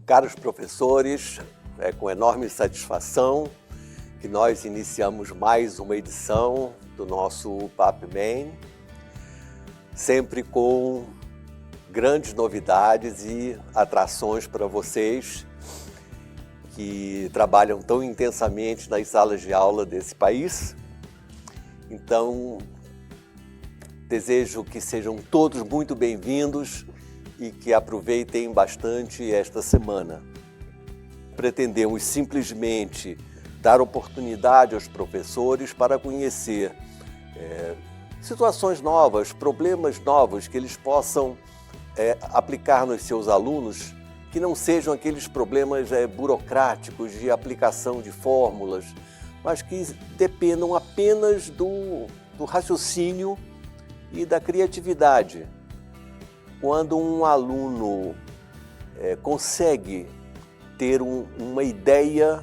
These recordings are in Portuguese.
Caros professores, é com enorme satisfação que nós iniciamos mais uma edição do nosso PapMan, sempre com grandes novidades e atrações para vocês que trabalham tão intensamente nas salas de aula desse país. Então, desejo que sejam todos muito bem-vindos e que aproveitem bastante esta semana. Pretendemos simplesmente dar oportunidade aos professores para conhecer situações novas, problemas novos que eles possam aplicar nos seus alunos, que não sejam aqueles problemas burocráticos de aplicação de fórmulas, mas que dependam apenas do raciocínio e da criatividade. Quando um aluno consegue ter uma ideia,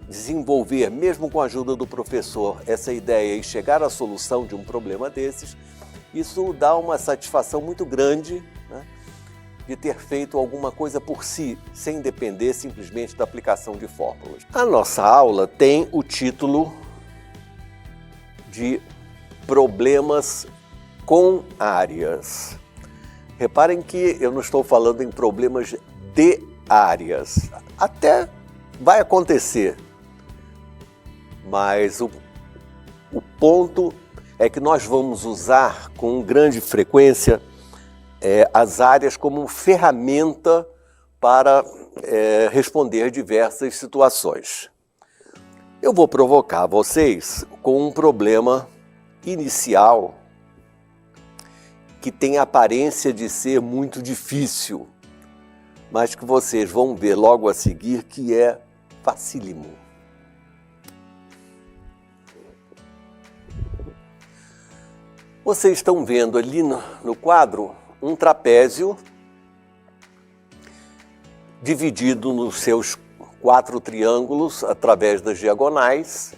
desenvolver, mesmo com a ajuda do professor, essa ideia e chegar à solução de um problema desses, isso dá uma satisfação muito grande, né, de ter feito alguma coisa por si, sem depender simplesmente da aplicação de fórmulas. A nossa aula tem o título de Problemas com áreas. Reparem que eu não estou falando em problemas de áreas. Até vai acontecer, mas o ponto é que nós vamos usar com grande frequência as áreas como ferramenta para responder diversas situações. Eu vou provocar vocês com um problema inicial que tem a aparência de ser muito difícil, mas que vocês vão ver logo a seguir que é facílimo. Vocês estão vendo ali no quadro um trapézio dividido nos seus 4 triângulos através das diagonais,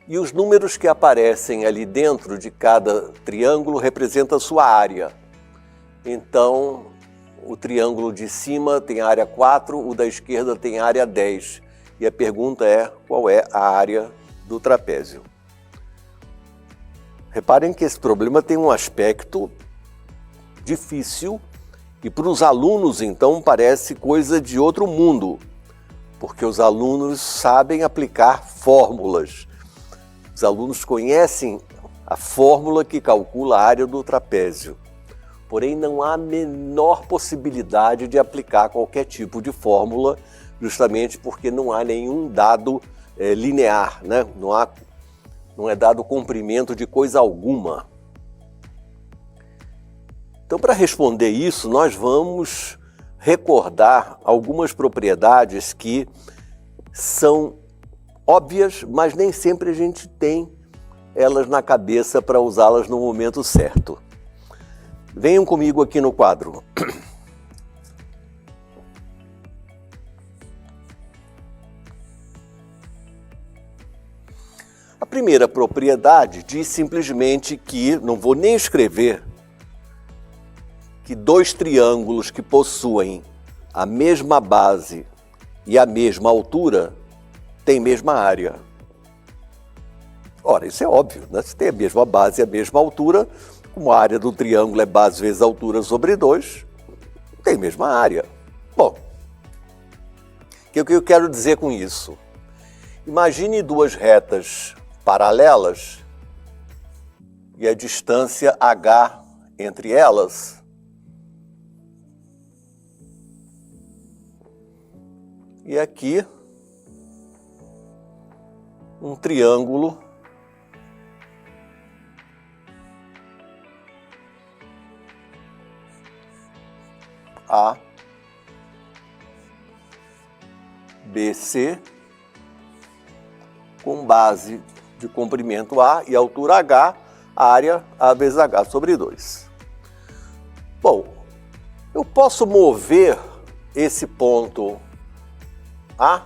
e os números que aparecem ali dentro de cada triângulo representam a sua área. Então, o triângulo de cima tem área 4, o da esquerda tem área 10. E a pergunta é, qual é a área do trapézio? Reparem que esse problema tem um aspecto difícil e para os alunos, então, parece coisa de outro mundo, porque os alunos sabem aplicar fórmulas. Os alunos conhecem a fórmula que calcula a área do trapézio. Porém, não há a menor possibilidade de aplicar qualquer tipo de fórmula, justamente porque não há nenhum dado linear, né? Não é dado comprimento de coisa alguma. Então, para responder isso, nós vamos recordar algumas propriedades que são óbvias, mas nem sempre a gente tem elas na cabeça para usá-las no momento certo. Venham comigo aqui no quadro. A primeira propriedade diz simplesmente que, não vou nem escrever, que 2 triângulos que possuem a mesma base e a mesma altura têm mesma área. Ora, isso é óbvio, né? Se tem a mesma base e a mesma altura, como a área do triângulo é base vezes altura sobre 2, tem a mesma área. Bom, o que eu quero dizer com isso? Imagine 2 retas paralelas e a distância h entre elas e aqui um triângulo A, B, C, com base de comprimento A e altura H, área A vezes H sobre 2. Bom, eu posso mover esse ponto A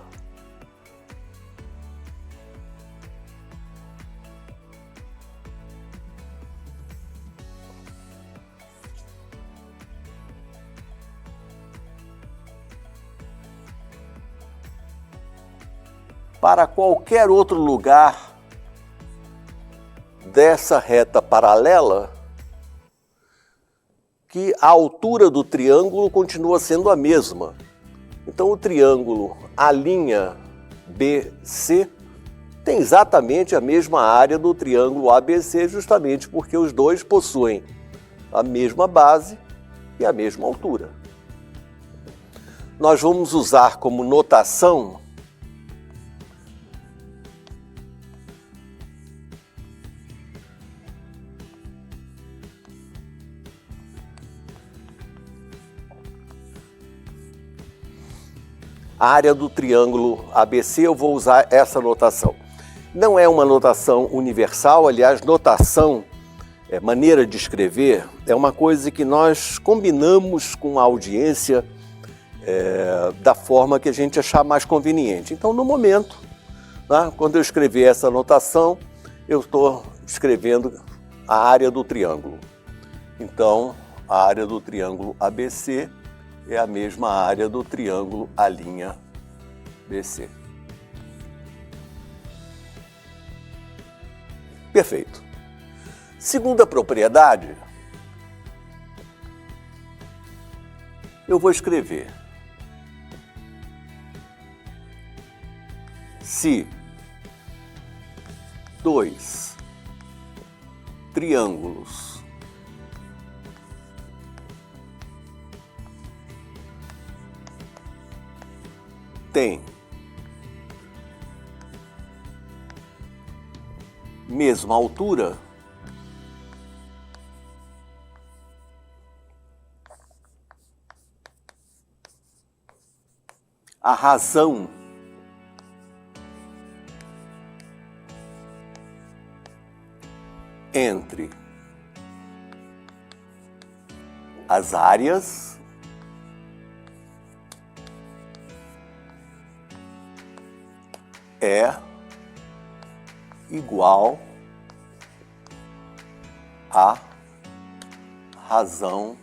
para qualquer outro lugar dessa reta paralela, que a altura do triângulo continua sendo a mesma. Então o triângulo A'BC tem exatamente a mesma área do triângulo ABC, justamente porque os dois possuem a mesma base e a mesma altura. Nós vamos usar como notação a área do triângulo ABC. Eu vou usar essa notação. Não é uma notação universal, aliás, notação, maneira de escrever, é uma coisa que nós combinamos com a audiência da forma que a gente achar mais conveniente. Então, no momento, né, quando eu escrever essa notação, eu estou escrevendo a área do triângulo. Então, a área do triângulo ABC é a mesma área do triângulo A'BC. Perfeito. Segunda propriedade, eu vou escrever: se dois triângulos têm mesma altura, a razão entre as áreas é igual à razão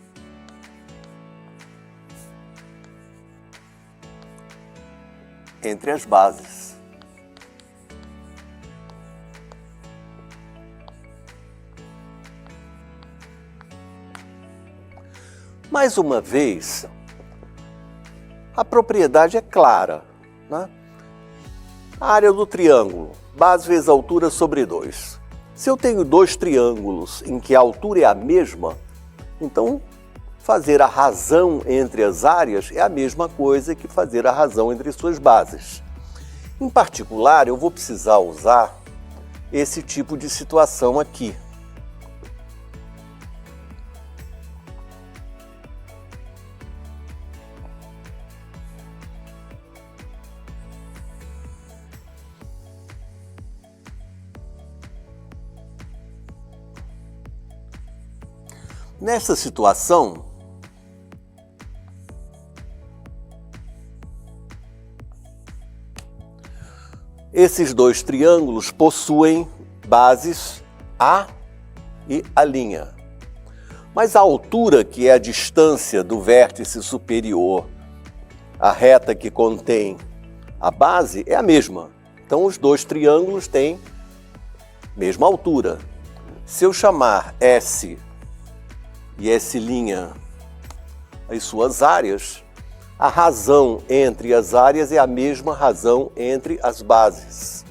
entre as bases. Mais uma vez, a propriedade é clara, né? A área do triângulo, base vezes altura sobre 2. Se eu tenho dois triângulos em que a altura é a mesma, então fazer a razão entre as áreas é a mesma coisa que fazer a razão entre suas bases. Em particular, eu vou precisar usar esse tipo de situação aqui. Nessa situação, esses dois triângulos possuem bases A e A'. Mas a altura, que é a distância do vértice superior à reta que contém a base, é a mesma. Então, os dois triângulos têm mesma altura. Se eu chamar S e S' as suas áreas, a razão entre as áreas é a mesma razão entre as bases.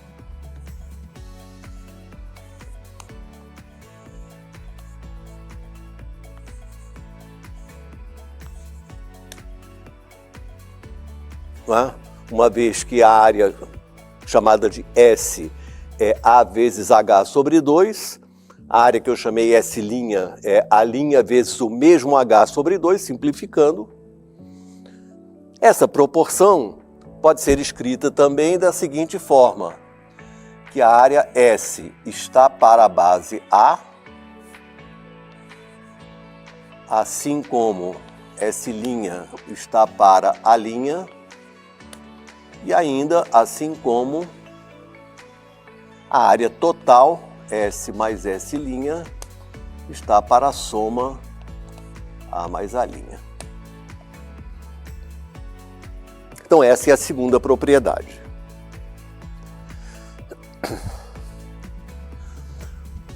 Uma vez que a área chamada de S é A vezes H sobre 2, a área que eu chamei S' é A' vezes o mesmo H sobre 2, simplificando. Essa proporção pode ser escrita também da seguinte forma, que a área S está para a base A, assim como S' está para A', e ainda assim como a área total, S mais S' está para a soma A mais A'. Então essa é a segunda propriedade.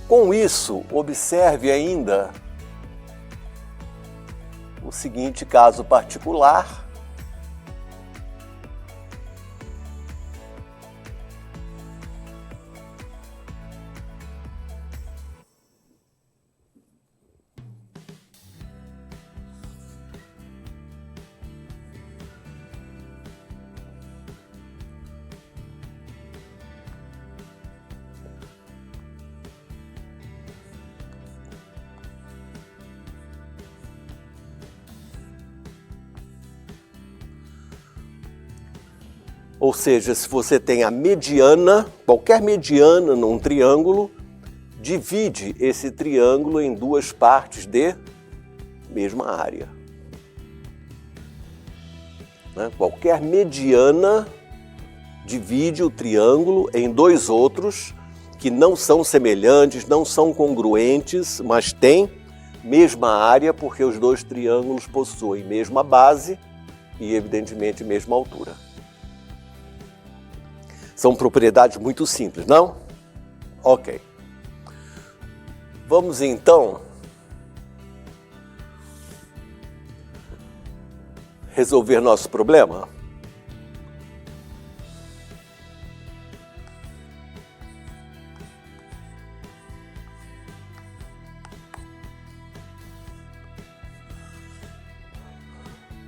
Com isso, observe ainda o seguinte caso particular. Ou seja, se você tem a mediana, qualquer mediana num triângulo, divide esse triângulo em duas partes de mesma área. Né? Qualquer mediana divide o triângulo em dois outros que não são semelhantes, não são congruentes, mas têm mesma área, porque os dois triângulos possuem mesma base e, evidentemente, mesma altura. São propriedades muito simples, não? Ok. Vamos então resolver nosso problema?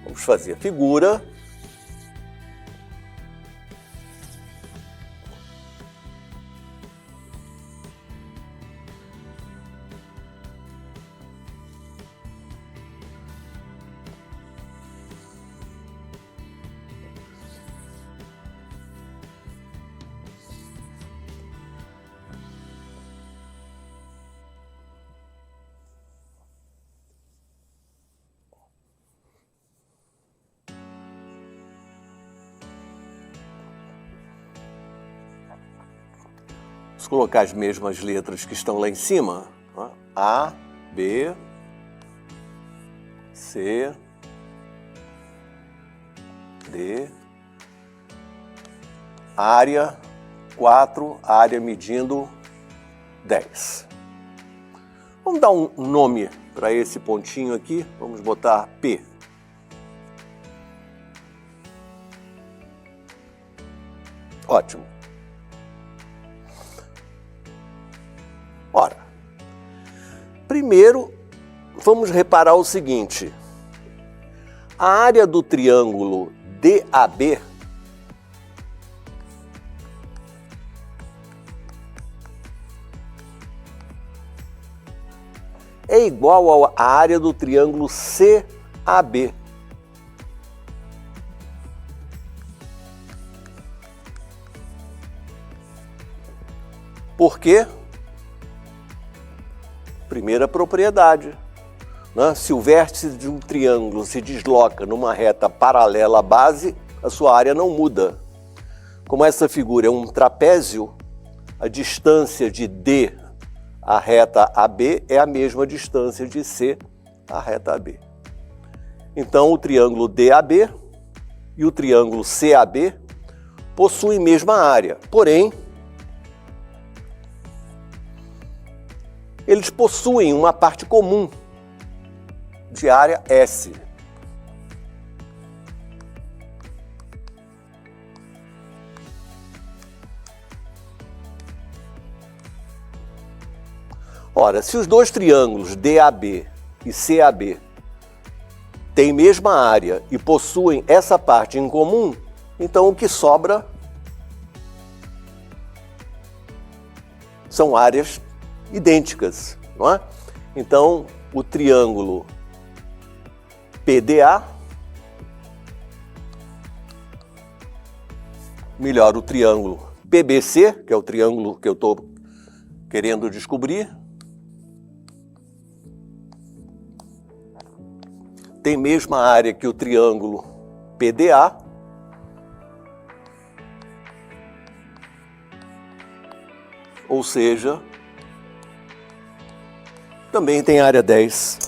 Vamos fazer a figura. Vamos colocar as mesmas letras que estão lá em cima. A, B, C, D, área 4, área medindo 10. Vamos dar um nome para esse pontinho aqui, vamos botar P. Ótimo. Ora, primeiro vamos reparar o seguinte: a área do triângulo DAB é igual à área do triângulo CAB. Por quê? Primeira propriedade, né? Se o vértice de um triângulo se desloca numa reta paralela à base, a sua área não muda. Como essa figura é um trapézio, a distância de D à reta AB é a mesma distância de C à reta AB. Então, o triângulo DAB e o triângulo CAB possuem mesma área, porém, eles possuem uma parte comum de área S. Ora, se os dois triângulos DAB e CAB têm mesma área e possuem essa parte em comum, então o que sobra são áreas idênticas, não é? Então, o triângulo PDA, melhor, o triângulo PBC, que é o triângulo que eu estou querendo descobrir, tem mesma área que o triângulo PDA, ou seja, também tem área 10.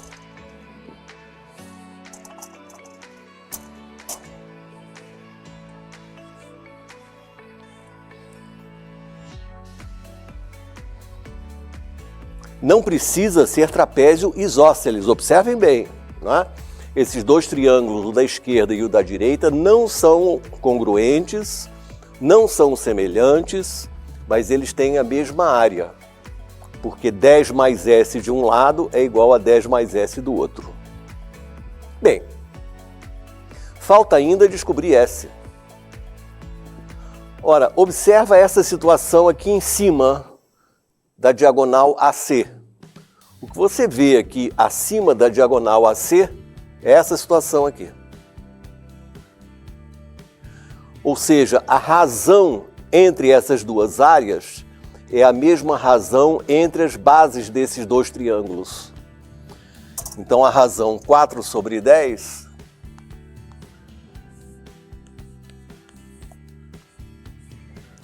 não precisa ser trapézio isósceles, observem bem, né? Esses dois triângulos, o da esquerda e o da direita, não são congruentes, não são semelhantes, mas eles têm a mesma área, porque 10 mais S de um lado é igual a 10 mais S do outro. Bem, falta ainda descobrir S. Ora, observa essa situação aqui em cima da diagonal AC. O que você vê aqui acima da diagonal AC é essa situação aqui. Ou seja, a razão entre essas duas áreas é a mesma razão entre as bases desses dois triângulos. Então a razão 4 sobre 10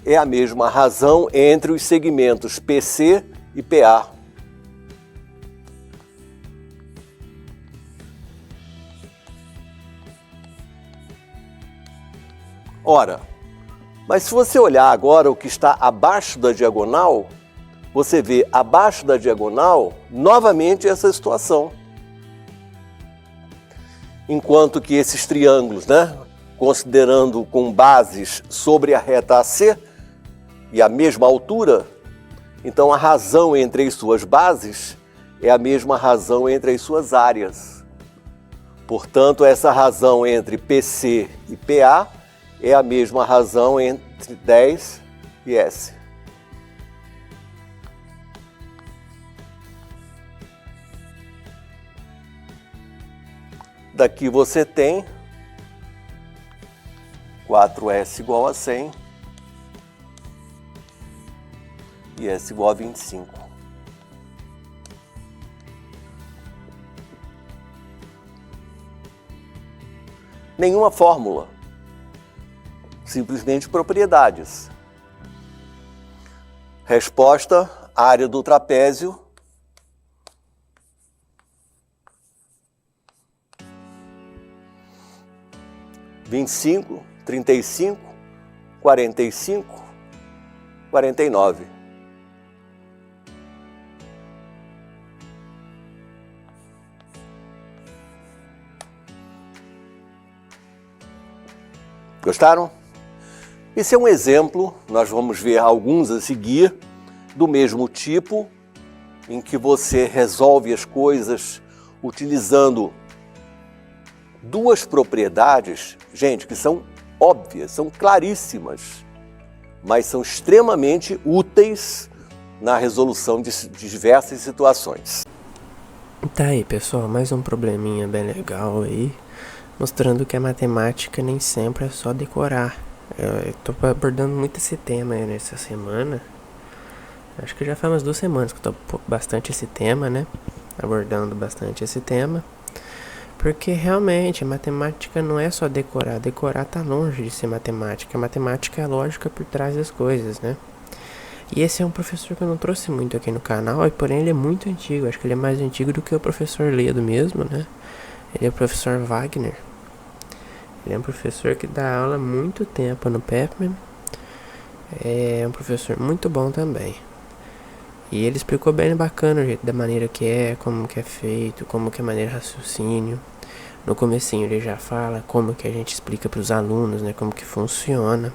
é a mesma razão entre os segmentos PC e PA. Ora, mas se você olhar agora o que está abaixo da diagonal, você vê abaixo da diagonal novamente essa situação. Enquanto que esses triângulos, né, considerando com bases sobre a reta AC e a mesma altura, então a razão entre as suas bases é a mesma razão entre as suas áreas. Portanto, essa razão entre PC e PA é a mesma razão entre 10 e S. Daqui você tem 4S igual a 100 e S igual a 25. Nenhuma fórmula. Simplesmente propriedades. Resposta, área do trapézio. Vinte e cinco, 35, 45, 49. Gostaram? Esse é um exemplo, nós vamos ver alguns a seguir, do mesmo tipo, em que você resolve as coisas utilizando duas propriedades, gente, que são óbvias, são claríssimas, mas são extremamente úteis na resolução de diversas situações. Tá aí, pessoal, mais um probleminha bem legal aí, mostrando que a matemática nem sempre é só decorar. Eu tô abordando muito esse tema aí nessa semana. Acho que já faz umas 2 semanas que eu tô bastante esse tema, né? Abordando bastante esse tema. Porque realmente a matemática não é só decorar. Decorar tá longe de ser matemática. A matemática é a lógica por trás das coisas, né? E esse é um professor que eu não trouxe muito aqui no canal, e porém ele é muito antigo. Acho que ele é mais antigo do que o professor Ledo mesmo, né? Ele é o professor Wagner. Ele é um professor que dá aula há muito tempo no Pepman. É um professor muito bom também. E ele explicou bem bacana o jeito, da maneira que é, como que é feito, como que é a maneira de raciocínio. No comecinho ele já fala como que a gente explica para os alunos, né, como que funciona.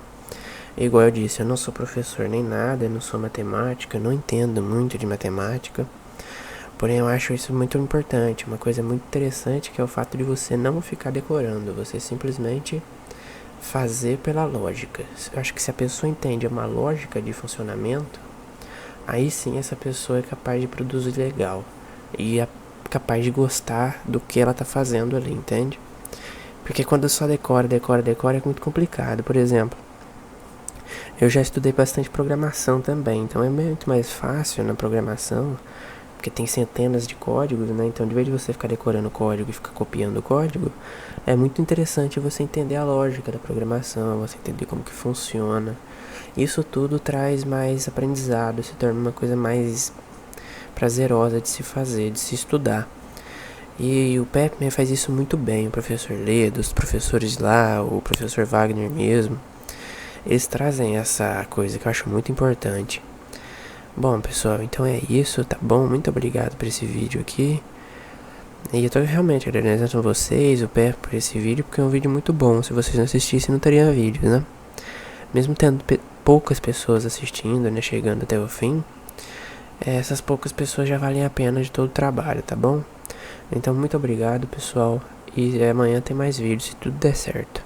Igual eu disse, eu não sou professor nem nada, eu não sou matemática, eu não entendo muito de matemática. Porém, eu acho isso muito importante, uma coisa muito interessante, que é o fato de você não ficar decorando, você simplesmente fazer pela lógica. Eu acho que se a pessoa entende uma lógica de funcionamento, aí sim essa pessoa é capaz de produzir legal e é capaz de gostar do que ela tá fazendo ali, entende? Porque quando só decora é muito complicado. Por exemplo, eu já estudei bastante programação também, então é muito mais fácil na programação, porque tem centenas de códigos, né? Então, de vez de você ficar decorando o código e ficar copiando o código, é muito interessante você entender a lógica da programação, você entender como que funciona. Isso tudo traz mais aprendizado, se torna uma coisa mais prazerosa de se fazer, de se estudar. E o Pepman faz isso muito bem, o professor Ledo, os professores lá, o professor Wagner mesmo. Eles trazem essa coisa que eu acho muito importante. Bom, pessoal, então é isso, tá bom? Muito obrigado por esse vídeo aqui. E eu tô realmente agradecendo a vocês, o Pé, por esse vídeo, porque é um vídeo muito bom. Se vocês não assistissem, não teria vídeo, né? Mesmo tendo poucas pessoas assistindo, né, chegando até o fim, essas poucas pessoas já valem a pena de todo o trabalho, tá bom? Então, muito obrigado, pessoal. E amanhã tem mais vídeos, se tudo der certo.